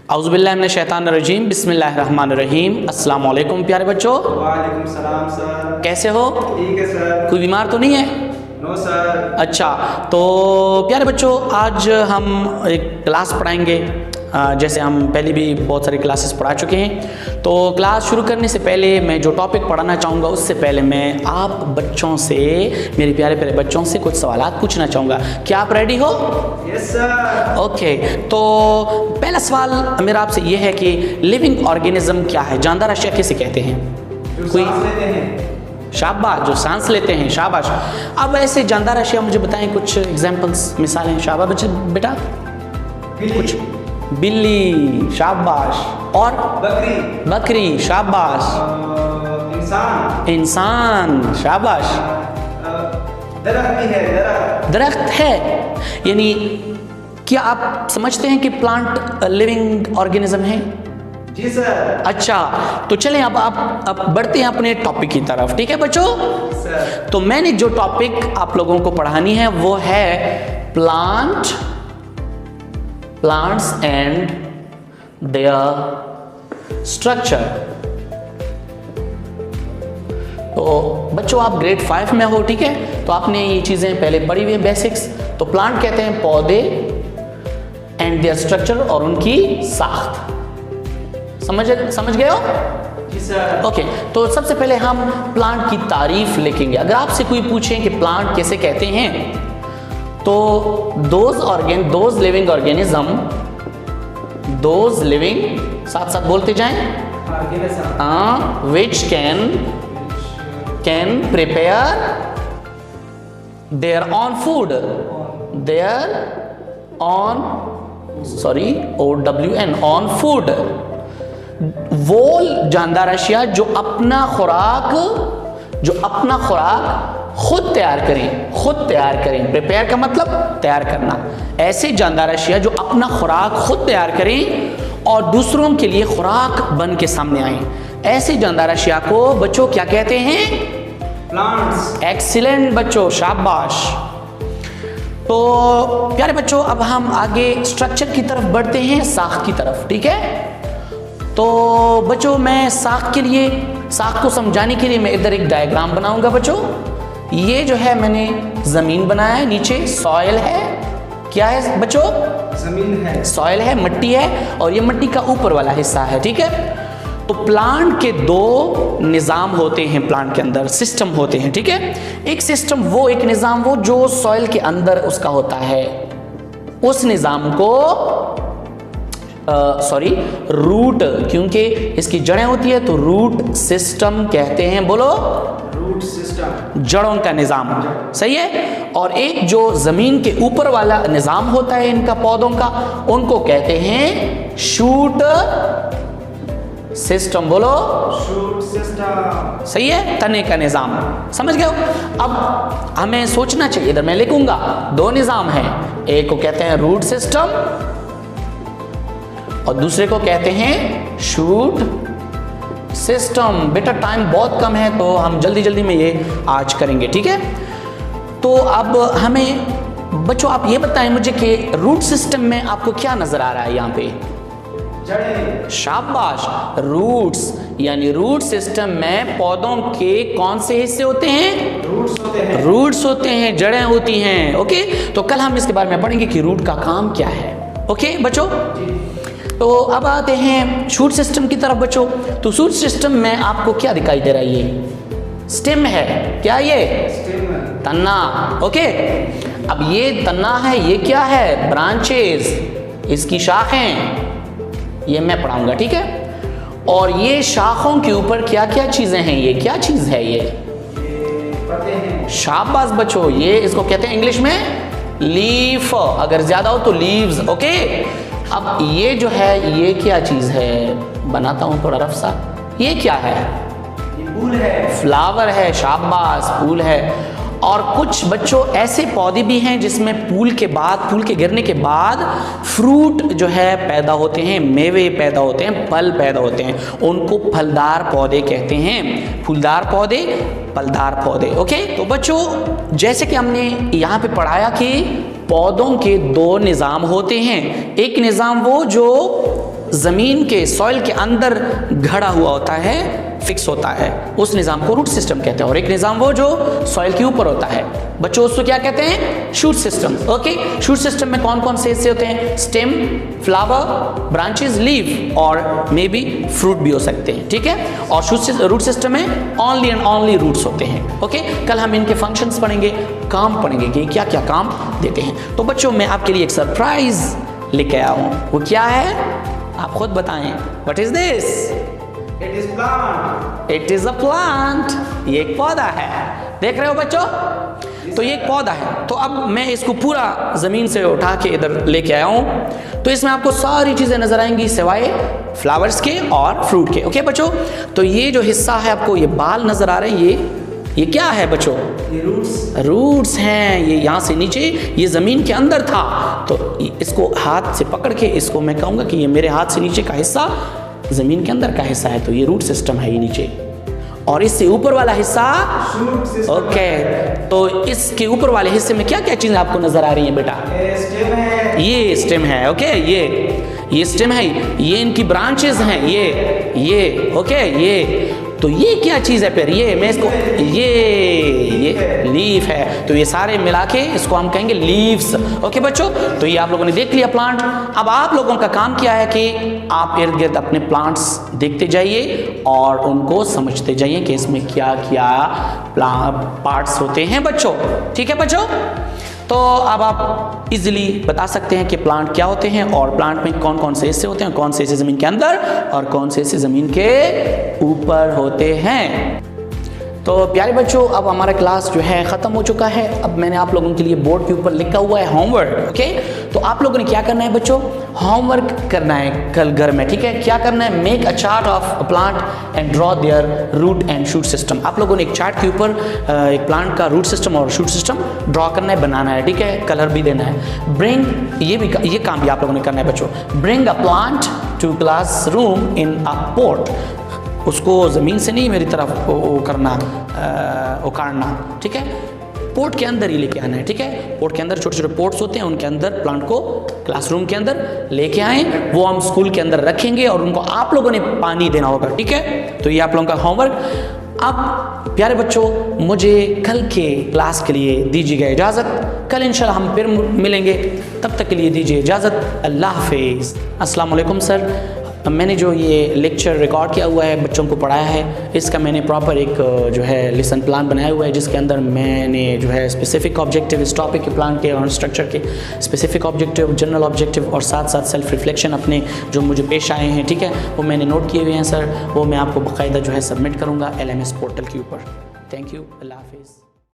औज़ुबिल्लाहिमिनश्शैतानिर्रजीम बिस्मिल्लाहिर्रहमानिर्रहीम। अस्सलाम वालेकुम प्यारे बच्चों। वालेकुम सलाम सर। कैसे हो? ठीक है सर। कोई बीमार तो नहीं है? No sir. अच्छा, तो प्यारे बच्चों आज हम एक क्लास पढ़ाएंगे। जैसे हम पहले भी बहुत सारी क्लासेस पढ़ा चुके हैं। तो क्लास शुरू करने से पहले मैं जो टॉपिक पढ़ाना चाहूँगा उससे पहले मैं आप बच्चों से, मेरे प्यारे प्यारे बच्चों से कुछ सवालात पूछना चाहूँगा। क्या आप रेडी हो? Yes sir. ओके, तो पहला सवाल मेरा आपसे ये है कि लिविंग ऑर्गेनिज्म क्या है? जानदार अशिया किसे कहते हैं? जो सांस लेते हैं। शाबाश, जो सांस लेते हैं, शाबाश। अब ऐसे जानदार अशिया मुझे बताएं कुछ एग्जांपल्स, मिसालें। शाबाश बच्चे, बेटा कुछ। बिल्ली, शाबाश। और बकरी। बकरी, शाबाश। इंसान, शाबाश। दरख्त भी है। दरख्त है, यानी क्या आप समझते हैं कि प्लांट लिविंग ऑर्गेनिज्म है? जी सर। अच्छा, तो चलें अब बढ़ते हैं अपने टॉपिक की तरफ। ठीक है बच्चों? सर। तो मैंने जो टॉपिक आप लोगों को पढ़ानी है वो है प्लांट्स एंड देयर स्ट्रक्चर। तो बच्चों आप ग्रेड 5 में हो, ठीक है? तो आपने ये चीज़ें पहले पढ़ी हुई है, बेसिक्स। तो प्लांट कहते हैं पौधे, एंड देयर स्ट्रक्चर, और उनकी साख्त। समझ गए हो? जी सर। ओके, तो सबसे पहले हम प्लांट की तारीफ लिखेंगे। अगर आपसे कोई पूछे कि प्लांट कैसे कहते हैं, तो those living organism, those living, साथ साथ बोलते जाएं, which can prepare their on food, their on, sorry, OWN, own food. वो जानदार अशिया जो अपना खुराक खुद तैयार करें। प्रिपेयर का मतलब तैयार करना। ऐसे जानदार अशिया जो अपना खुराक खुद तैयार करें और दूसरों के लिए खुराक बन के सामने आए, ऐसे जानदार अशिया को बच्चों क्या कहते हैं? प्लांट्स। एक्सीलेंट बच्चों, शाबाश। तो प्यारे बच्चों अब हम आगे स्ट्रक्चर की तरफ बढ़ते हैं, साख की तरफ। ठीक है? तो बच्चों मैं साख को समझाने के लिए मैं इधर एक डायग्राम बनाऊंगा। बच्चों ये जो है मैंने जमीन बनाया है, नीचे सॉइल है। क्या है बच्चों? जमीन है, सॉइल है, मिट्टी है, और ये मिट्टी का ऊपर वाला हिस्सा है। ठीक है? तो प्लांट के दो निज़ाम होते हैं, प्लांट के अंदर सिस्टम होते हैं। ठीक है? एक निज़ाम वो जो सॉइल के अंदर उसका होता है, उस निज़ाम को रूट, क्योंकि इसकी जड़ें होती है तो रूट सिस्टम कहते हैं। बोलो, रूट सिस्टम, जड़ों का निज़ाम। सही है? और एक जो जमीन के ऊपर वाला निज़ाम होता है इनका, पौधों का, उनको कहते हैं शूट सिस्टम। बोलो, शूट सिस्टम। सही है? तने का निज़ाम। समझ गए हो? अब हमें सोचना चाहिए, इधर मैं लिखूंगा दो निज़ाम हैं, एक को कहते हैं रूट सिस्टम और दूसरे को कहते हैं शूट सिस्टम। बेटा टाइम बहुत कम है तो हम जल्दी में ये आज करेंगे। ठीक है? तो अब हमें बच्चों आप ये बताएं मुझे कि रूट सिस्टम में आपको क्या नजर आ रहा है यहाँ पे? जड़ें। शाबाश। रूट्स, यानी रूट सिस्टम में पौधों के कौन से हिस्से होते हैं? रूट्स होते हैं, जड़ें होती हैं। ओके, तो कल हम इसके बारे में पढ़ेंगे कि रूट का काम क्या है। ओके बच्चों? तो अब आते हैं शूट सिस्टम की तरफ बच्चों। तो शूट सिस्टम में आपको क्या दिखाई दे रहा है? ये स्टेम है। क्या ये? तना। ओके, अब ये तना है, ये क्या है? ब्रांचेस, इसकी शाखें, ये मैं पढ़ाऊंगा। ठीक है? और ये शाखों के ऊपर क्या क्या चीजें हैं? ये क्या चीज है? ये पत्ते हैं। शाबाश बच्चों, ये इसको कहते हैं इंग्लिश में लीफ, अगर ज्यादा हो तो लीव्स। ओके, अब ये जो है ये क्या चीज है? बनाता हूं थोड़ा रफ सा। ये क्या है? ये फूल है। फ्लावर है, शाबाश, फूल है। और कुछ बच्चों ऐसे पौधे भी हैं जिसमें फूल के गिरने के बाद फ्रूट जो है पैदा होते हैं, मेवे पैदा होते हैं, फल पैदा होते हैं, उनको फलदार पौधे कहते हैं। फूलदार पौधे, फलदार पौधे। ओके, तो बच्चों जैसे कि हमने यहाँ पे पढ़ाया कि पौधों के दो निज़ाम होते हैं। एक निज़ाम वो जो ज़मीन के सॉइल के अंदर घड़ा हुआ होता है, फिक्स होता है, उस निज़ाम को रूट सिस्टम कहते हैं। और एक निज़ाम वो जो सॉइल के ऊपर होता है बच्चों, उसको क्या कहते हैं? Shoot system. Okay, shoot system में कौन कौन से हिस्से होते हैं? स्टेम, फ्लावर, ब्रांचेस, लीफ और मे बी फ्रूट भी हो सकते हैं, ठीक है। और रूट सिस्टम में ओनली एंड ओनली रूट्स होते हैं। ओके, कल हम इनके फंक्शंस पढ़ेंगे, काम पढ़ेंगे कि क्या क्या काम देते हैं। तो बच्चों मैं आपके लिए एक सरप्राइज लेके आया हूँ, वो क्या है आप खुद बताएं। What is this? It is plant. It is a plant, ये एक पौधा है, देख रहे हो बच्चों? तो ये एक पौधा है। तो अब मैं इसको पूरा ज़मीन से उठा के इधर लेके आया हूँ, तो इसमें आपको सारी चीज़ें नज़र आएंगी सिवाय फ्लावर्स के और फ्रूट के। ओके बच्चों, तो ये जो हिस्सा है आपको ये बाल नज़र आ रहे हैं, ये क्या है बच्चों? ये रूट्स हैं। ये यहाँ से नीचे ये ज़मीन के अंदर था, तो इसको हाथ से पकड़ के इसको मैं कहूँगा कि ये मेरे हाथ से नीचे का हिस्सा ज़मीन के अंदर का हिस्सा है, तो ये रूट सिस्टम है ये नीचे। और इससे ऊपर वाला हिस्सा शूट सिस्टम। ओके, तो इसके ऊपर वाले हिस्से में क्या क्या चीज़ें आपको नज़र आ रही हैं बेटा? स्टेम है। ये स्टेम है। ओके, ये स्टेम है, ये इनकी ब्रांचेस हैं, ये ओके, ये तो ये क्या चीज़ है फिर? ये मैं इसको ये लीफ है, तो ये सारे मिला के इसको हम कहेंगे लीव्स। ओके बच्चों, तो ये आप लोगों ने देख लिया प्लांट। अब आप लोगों का काम क्या है कि आप इर्द गिर्द अपने प्लांट्स देखते जाइए और उनको समझते जाइए कि इसमें क्या क्या पार्ट्स होते हैं बच्चों, ठीक है बच्चों? तो अब आप इजीली बता सकते हैं कि प्लांट क्या होते हैं और प्लांट में कौन कौन से हिस्से होते हैं, कौन से हिस्से ज़मीन के अंदर और कौन से हिस्से ज़मीन के ऊपर होते हैं। तो प्यारे बच्चों, अब हमारा क्लास जो है ख़त्म हो चुका है। अब मैंने आप लोगों के लिए बोर्ड के ऊपर लिखा हुआ है होमवर्क। ओके, तो आप लोगों ने क्या करना है बच्चों? होमवर्क करना है कल घर में, ठीक है? क्या करना है? Make a chart of a plant and draw their root and shoot system. आप लोगों ने एक चार्ट के ऊपर एक प्लांट का रूट सिस्टम और शूट सिस्टम ड्रॉ करना है, बनाना है, ठीक है? कलर भी देना है। ब्रिंग, ये काम भी आप लोगों ने करना है बच्चों। Bring a plant to classroom in a pot. उसको ज़मीन से नहीं मेरी तरफ उखाड़ना, ठीक है? पोर्ट के अंदर ही लेके आना है, ठीक है? पोर्ट के अंदर छोटे छोटे पोर्ट्स होते हैं, उनके अंदर प्लांट को क्लासरूम के अंदर लेके आएँ, वो हम स्कूल के अंदर रखेंगे और उनको आप लोगों ने पानी देना होगा, ठीक है? तो ये आप लोगों का होमवर्क। अब प्यारे बच्चों, मुझे कल के क्लास के लिए दीजिएगा इजाज़त। कल इंशाल्लाह हम फिर मिलेंगे, तब तक के लिए दीजिए इजाज़त। अल्लाह हाफिज़। अस्सलाम वालेकुम सर। मैंने जो ये लेक्चर रिकॉर्ड किया हुआ है, बच्चों को पढ़ाया है, इसका मैंने प्रॉपर एक जो है लेसन प्लान बनाया हुआ है, जिसके अंदर मैंने जो है स्पेसिफिक ऑब्जेक्टिव इस टॉपिक के प्लान के और स्ट्रक्चर के स्पेसिफिक ऑब्जेक्टिव, जनरल ऑब्जेक्टिव और साथ साथ सेल्फ रिफ्लेक्शन अपने जो मुझे पेश आए हैं, ठीक है, वो मैंने नोट किए हुए हैं सर। वो मैं आपको बाकायदा जो है सबमिट करूँगा LMS पोर्टल के ऊपर। थैंक यू, अल्लाह हाफिज़।